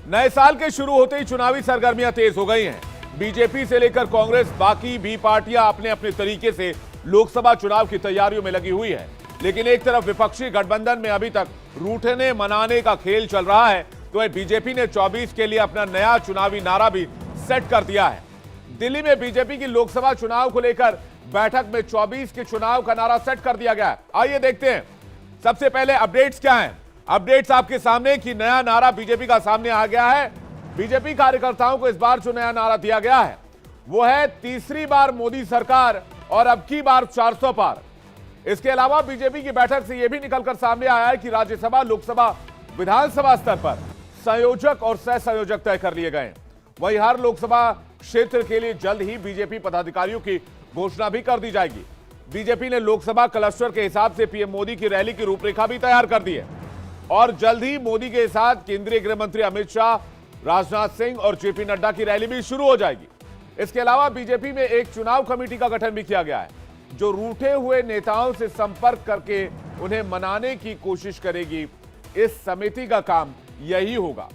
नए साल के शुरू होते ही चुनावी सरगर्मियां तेज हो गई हैं। बीजेपी से लेकर कांग्रेस, बाकी भी पार्टियां अपने अपने तरीके से लोकसभा चुनाव की तैयारियों में लगी हुई है। लेकिन एक तरफ विपक्षी गठबंधन में अभी तक रूठने मनाने का खेल चल रहा है, तो वहीं बीजेपी ने 24 के लिए अपना नया चुनावी नारा भी सेट कर दिया है। दिल्ली में बीजेपी की लोकसभा चुनाव को लेकर बैठक में 24 के चुनाव का नारा सेट कर दिया गया है। आइए देखते हैं सबसे पहले अपडेट्स क्या हैं। अपडेट्स आपके सामने कि नया नारा बीजेपी का सामने आ गया है। बीजेपी कार्यकर्ताओं को इस बार जो नया नारा दिया गया है वो है तीसरी बार मोदी सरकार और अब की बार 400 पार। इसके अलावा बीजेपी की बैठक से यह भी निकलकर सामने आया है कि राज्यसभा, लोकसभा, विधानसभा स्तर पर संयोजक और सह संयोजक तय कर लिए गए। वहीं हर लोकसभा क्षेत्र के लिए जल्द ही बीजेपी पदाधिकारियों की घोषणा भी कर दी जाएगी। बीजेपी ने लोकसभा क्लस्टर के हिसाब से पीएम मोदी की रैली की रूपरेखा भी तैयार कर दी है और जल्द ही मोदी के साथ केंद्रीय गृह मंत्री अमित शाह, राजनाथ सिंह और जेपी नड्डा की रैली भी शुरू हो जाएगी। इसके अलावा बीजेपी में एक चुनाव कमेटी का गठन भी किया गया है जो रूठे हुए नेताओं से संपर्क करके उन्हें मनाने की कोशिश करेगी। इस समिति का काम यही होगा।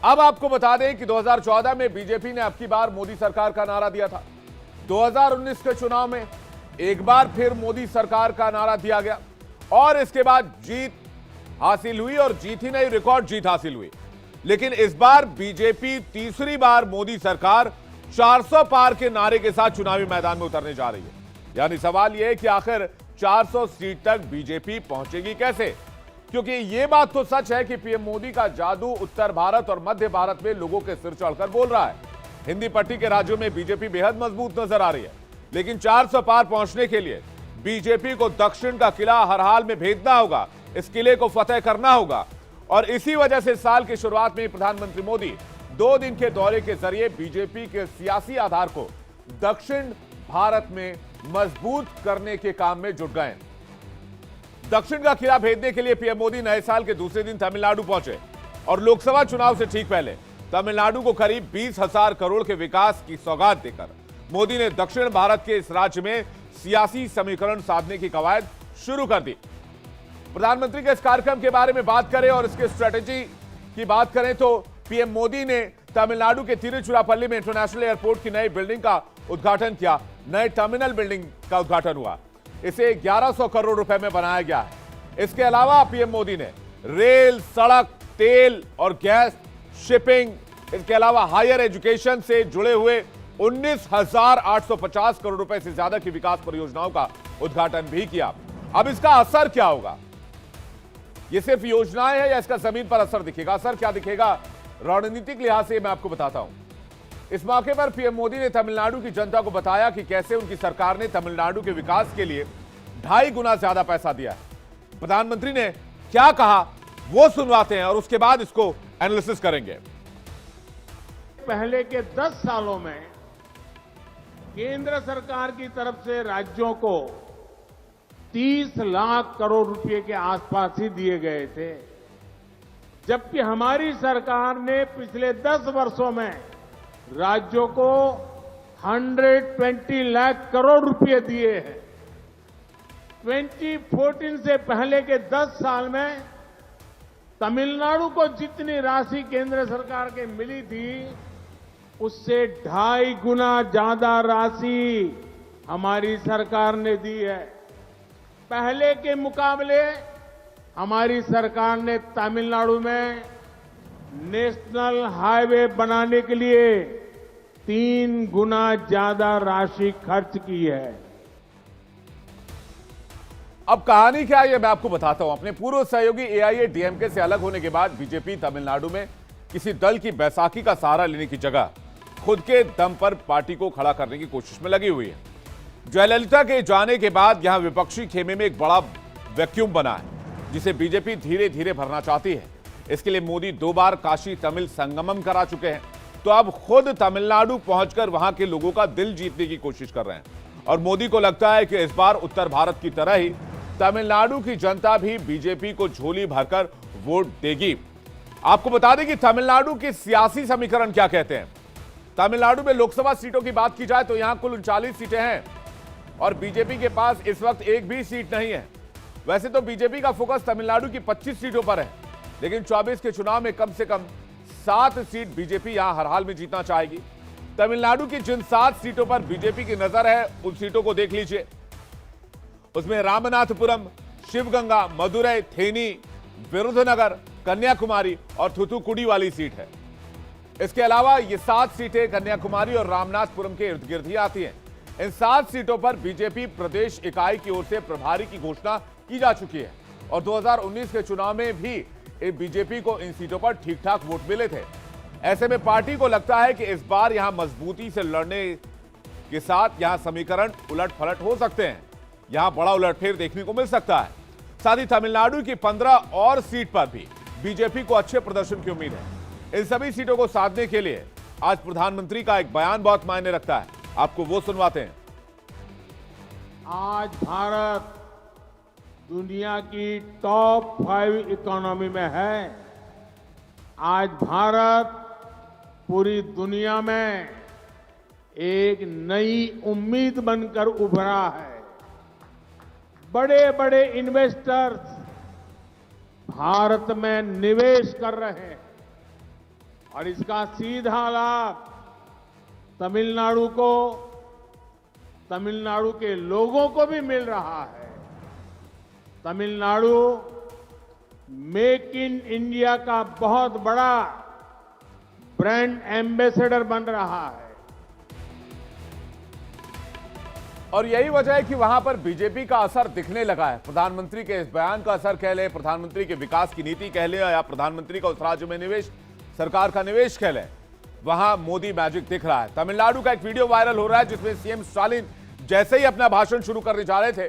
अब आपको बता दें कि 2014 में बीजेपी ने अब की बार मोदी सरकार का नारा दिया था। 2019 के चुनाव में एक बार फिर मोदी सरकार का नारा दिया गया और इसके बाद जीत हासिल हुई और जीत ही नहीं, रिकॉर्ड जीत हासिल हुई। लेकिन इस बार बीजेपी तीसरी बार मोदी सरकार 400 पार के नारे के साथ चुनावी मैदान में उतरने जा रही है। यानी सवाल यह है कि आखिर 400 सीट तक बीजेपी पहुंचेगी कैसे, क्योंकि यह बात तो सच है कि पीएम मोदी का जादू उत्तर भारत और मध्य भारत में लोगों के सिर चढ़कर बोल रहा है। हिंदी पट्टी के राज्यों में बीजेपी बेहद मजबूत नजर आ रही है, लेकिन 400 पार पहुंचने के लिए बीजेपी को दक्षिण का किला हर हाल में भेजना होगा, इस किले को फतेह करना होगा। और इसी वजह से साल की शुरुआत में प्रधानमंत्री मोदी 2 दिन के दौरे के जरिए बीजेपी के सियासी आधार को दक्षिण भारत में मजबूत करने के काम में जुट गए। दक्षिण का किला भेजने के लिए पीएम मोदी नए साल के दूसरे दिन तमिलनाडु पहुंचे और लोकसभा चुनाव से ठीक पहले तमिलनाडु को करीब 20,000 करोड़ के विकास की सौगात देकर मोदी ने दक्षिण भारत के इस राज्य में सियासी समीकरण साधने की कवायद शुरू कर दी। प्रधानमंत्री के इस कार्यक्रम के बारे में बात करें और इसके स्ट्रेटेजी की बात करें तो पीएम मोदी ने तमिलनाडु के तिरुचिरापल्ली में इंटरनेशनल एयरपोर्ट की नई बिल्डिंग का उद्घाटन किया। नए टर्मिनल बिल्डिंग का उद्घाटन हुआ। इसे 1100 करोड़ रुपए में बनाया गया है। इसके अलावा पीएम मोदी ने रेल, सड़क, तेल और गैस, शिपिंग, इसके अलावा हायर एजुकेशन से जुड़े हुए 19,850 करोड़ रुपए से ज्यादा की विकास परियोजनाओं का उद्घाटन भी किया। अब इसका असर क्या होगा? ये सिर्फ योजनाएं हैं या इसका जमीन पर असर दिखेगा? असर क्या दिखेगा रणनीतिक लिहाज से मैं आपको बताता हूं। इस मौके पर पीएम मोदी ने तमिलनाडु की जनता को बताया कि कैसे उनकी सरकार ने तमिलनाडु के विकास के लिए 2.5 गुना ज्यादा पैसा दिया है। प्रधानमंत्री ने क्या कहा वो सुनवाते हैं और उसके बाद इसको एनालिसिस करेंगे। पहले के 10 सालों में केंद्र सरकार की तरफ से राज्यों को 30 लाख करोड़ रुपए के आसपास ही दिए गए थे, जबकि हमारी सरकार ने पिछले 10 वर्षों में राज्यों को 120 लाख करोड़ रुपए दिए हैं। 2014 से पहले के 10 साल में तमिलनाडु को जितनी राशि केंद्र सरकार के मिली थी उससे 2.5 गुना ज्यादा राशि हमारी सरकार ने दी है। पहले के मुकाबले हमारी सरकार ने तमिलनाडु में नेशनल हाईवे बनाने के लिए 3 गुना ज्यादा राशि खर्च की है। अब कहानी क्या है ये मैं आपको बताता हूं। अपने पूर्व सहयोगी एआईएडीएमके से अलग होने के बाद बीजेपी तमिलनाडु में किसी दल की बैसाखी का सहारा लेने की जगह खुद के दम पर पार्टी को खड़ा करने की कोशिश में लगी हुई है। जयललिता के जाने के बाद यहां विपक्षी खेमे में एक बड़ा वैक्यूम बना है जिसे बीजेपी धीरे धीरे भरना चाहती है। इसके लिए मोदी 2 बार काशी तमिल संगमम करा चुके हैं, तो अब खुद तमिलनाडु पहुंचकर वहां के लोगों का दिल जीतने की कोशिश कर रहे हैं। और मोदी को लगता है कि इस बार उत्तर भारत की तरह ही तमिलनाडु की जनता भी बीजेपी को झोली भरकर वोट देगी। आपको बता दें कि तमिलनाडु के सियासी समीकरण क्या कहते हैं। तमिलनाडु में लोकसभा सीटों की बात की जाए तो यहां कुल 39 सीटें हैं और बीजेपी के पास इस वक्त एक भी सीट नहीं है। वैसे तो बीजेपी का फोकस तमिलनाडु की 25 सीटों पर है, लेकिन 24 के चुनाव में कम से कम 7 सीट बीजेपी यहां हर हाल में जीतना चाहेगी। तमिलनाडु की जिन 7 सीटों पर बीजेपी की नजर है उन सीटों को देख लीजिए। उसमें रामनाथपुरम, शिवगंगा, मदुरई, थेनी, विरुधनगर, कन्याकुमारी और थुथुकुडी वाली सीट है। इसके अलावा ये 7 सीटें कन्याकुमारी और रामनाथपुरम के इर्द गिर्द ही आती हैं। इन 7 सीटों पर बीजेपी प्रदेश इकाई की ओर से प्रभारी की घोषणा की जा चुकी है और 2019 के चुनाव में भी बीजेपी को इन सीटों पर ठीक ठाक वोट मिले थे। ऐसे में पार्टी को लगता है कि इस बार यहां मजबूती से लड़ने के साथ यहां समीकरण उलट पलट हो सकते हैं, यहां बड़ा उलटफेर देखने को मिल सकता है। साथ ही तमिलनाडु की 15 और सीट पर भी बीजेपी को अच्छे प्रदर्शन की उम्मीद है। इन सभी सीटों को साधने के लिए आज प्रधानमंत्री का एक बयान बहुत मायने रखता है, आपको वो सुनवाते हैं। आज भारत दुनिया की टॉप 5 इकोनॉमी में है। आज भारत पूरी दुनिया में एक नई उम्मीद बनकर उभरा है। बड़े बड़े इन्वेस्टर्स भारत में निवेश कर रहे हैं और इसका सीधा लाभ तमिलनाडु को, तमिलनाडु के लोगों को भी मिल रहा है। तमिलनाडु मेक इन इंडिया का बहुत बड़ा ब्रांड एम्बेसडर बन रहा है और यही वजह है कि वहां पर बीजेपी का असर दिखने लगा है। प्रधानमंत्री के इस बयान का असर कह लें, प्रधानमंत्री के विकास की नीति कह लें या प्रधानमंत्री का उस राज्य में निवेश, सरकार का निवेश कह लें, वहां मोदी मैजिक दिख रहा है। तमिलनाडु का एक वीडियो वायरल हो रहा है जिसमें सीएम स्टालिन जैसे ही अपना भाषण शुरू करने जा रहे थे,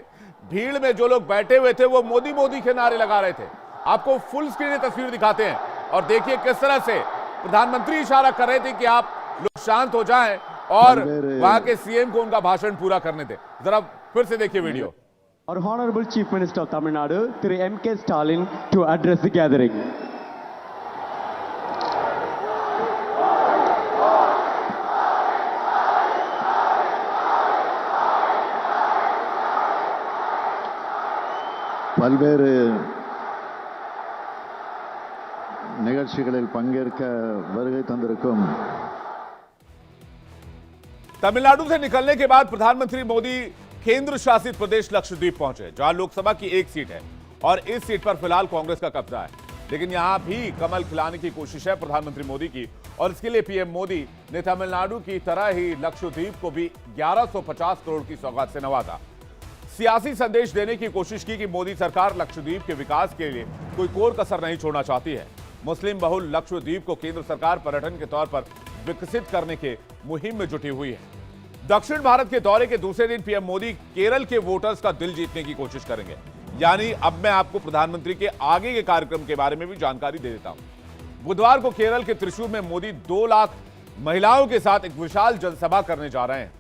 भीड़ में जो लोग बैठे हुए थे वो मोदी मोदी के नारे लगा रहे थे। आपको फुल स्क्रीन तस्वीर दिखाते हैं और देखिए किस तरह से प्रधानमंत्री इशारा कर रहे थे कि आप लोग शांत हो जाएं और वहां के सीएम को उनका भाषण पूरा करने थे। जरा फिर से देखिए video. Our Honorable Chief Minister of Tamil Nadu, Thiru M.K. Stalin, to address the gathering. பல்வேறு நிகழ்ச்சிகளில் பங்கேற்க வருகை தந்திருக்கும் तमिलनाडु से निकलने के बाद प्रधानमंत्री मोदी केंद्र शासित प्रदेश लक्षद्वीप पहुंचे, जहां लोकसभा की एक सीट है और इस सीट पर फिलहाल कांग्रेस का कब्जा है। लेकिन यहां भी कमल खिलाने की कोशिश है प्रधानमंत्री मोदी की और इसके लिए पीएम मोदी ने तमिलनाडु की तरह ही लक्षद्वीप को भी 1150 करोड़ की सौगात से नवाजा। सियासी संदेश देने की कोशिश की कि मोदी सरकार लक्षद्वीप के विकास के लिए कोई कोर कसर नहीं छोड़ना चाहती है। मुस्लिम बहुल लक्षद्वीप को केंद्र सरकार पर्यटन के तौर पर विकसित करने के मुहिम में जुटी हुई है। दक्षिण भारत के दौरे के दूसरे दिन पीएम मोदी केरल के वोटर्स का दिल जीतने की कोशिश करेंगे। यानी अब मैं आपको प्रधानमंत्री के आगे के कार्यक्रम के बारे में भी जानकारी दे देता हूं। बुधवार को केरल के त्रिशूर में मोदी 2 लाख महिलाओं के साथ एक विशाल जनसभा करने जा रहे हैं।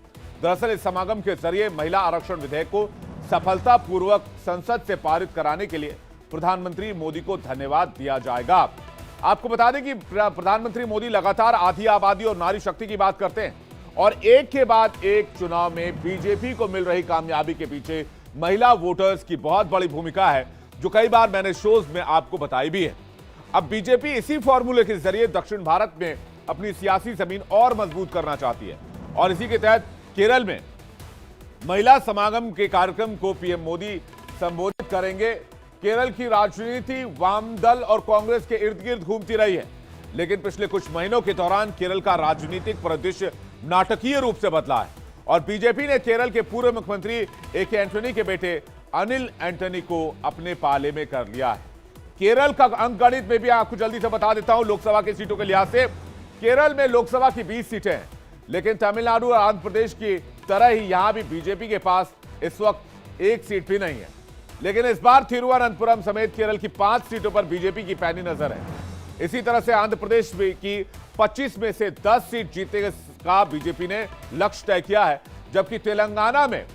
दरअसल इस समागम के जरिए महिला आरक्षण विधेयक को सफलतापूर्वक संसद से पारित कराने के लिए प्रधानमंत्री मोदी को धन्यवाद दिया जाएगा। आपको बता दें कि प्रधानमंत्री मोदी लगातार आधी आबादी और नारी शक्ति की बात करते हैं और एक के बाद एक चुनाव में बीजेपी को मिल रही कामयाबी के पीछे महिला वोटर्स की बहुत बड़ी भूमिका है, जो कई बार मैंने शोज में आपको बताई भी है। अब बीजेपी इसी फॉर्मूले के जरिए दक्षिण भारत में अपनी सियासी जमीन और मजबूत करना चाहती है और इसी के तहत केरल में महिला समागम के कार्यक्रम को पीएम मोदी संबोधित करेंगे। केरल की राजनीति वाम दल और कांग्रेस के इर्द गिर्द घूमती रही है, लेकिन पिछले कुछ महीनों के दौरान केरल का राजनीतिक परिदृश्य नाटकीय रूप से बदला है और बीजेपी ने केरल के पूर्व मुख्यमंत्री ए.के. एंटनी के बेटे अनिल एंटनी को अपने पाले में कर लिया है। केरल का अंकगणित में भी आपको जल्दी से बता देता हूं। लोकसभा की सीटों के लिहाज से केरल में लोकसभा की 20 सीटें हैं, लेकिन तमिलनाडु और आंध्र प्रदेश की तरह ही यहां भी बीजेपी के पास इस वक्त एक सीट भी नहीं है। लेकिन इस बार थिरुवनंतपुरम समेत केरल की 5 सीटों पर बीजेपी की पैनी नजर है। इसी तरह से आंध्र प्रदेश की 25 में से 10 सीट जीतने का बीजेपी ने लक्ष्य तय किया है, जबकि तेलंगाना में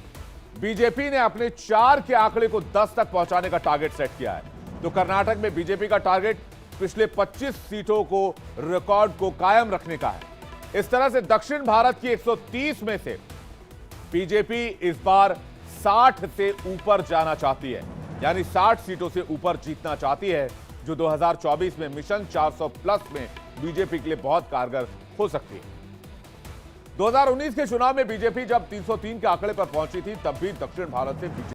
बीजेपी ने अपने 4 के आंकड़े को 10 तक पहुंचाने का टारगेट सेट किया है। तो कर्नाटक में बीजेपी का टारगेट पिछले 25 सीटों को रिकॉर्ड को कायम रखने का है। इस तरह से दक्षिण भारत की 130 में से बीजेपी इस बार 60 से ऊपर जाना चाहती है, यानी 60 सीटों से ऊपर जीतना चाहती है, जो 2024 में मिशन 400 प्लस में बीजेपी के लिए बहुत कारगर हो सकती है। 2019 के चुनाव में बीजेपी जब 303 के आंकड़े पर पहुंची थी, तब भी दक्षिण भारत से बीजेपी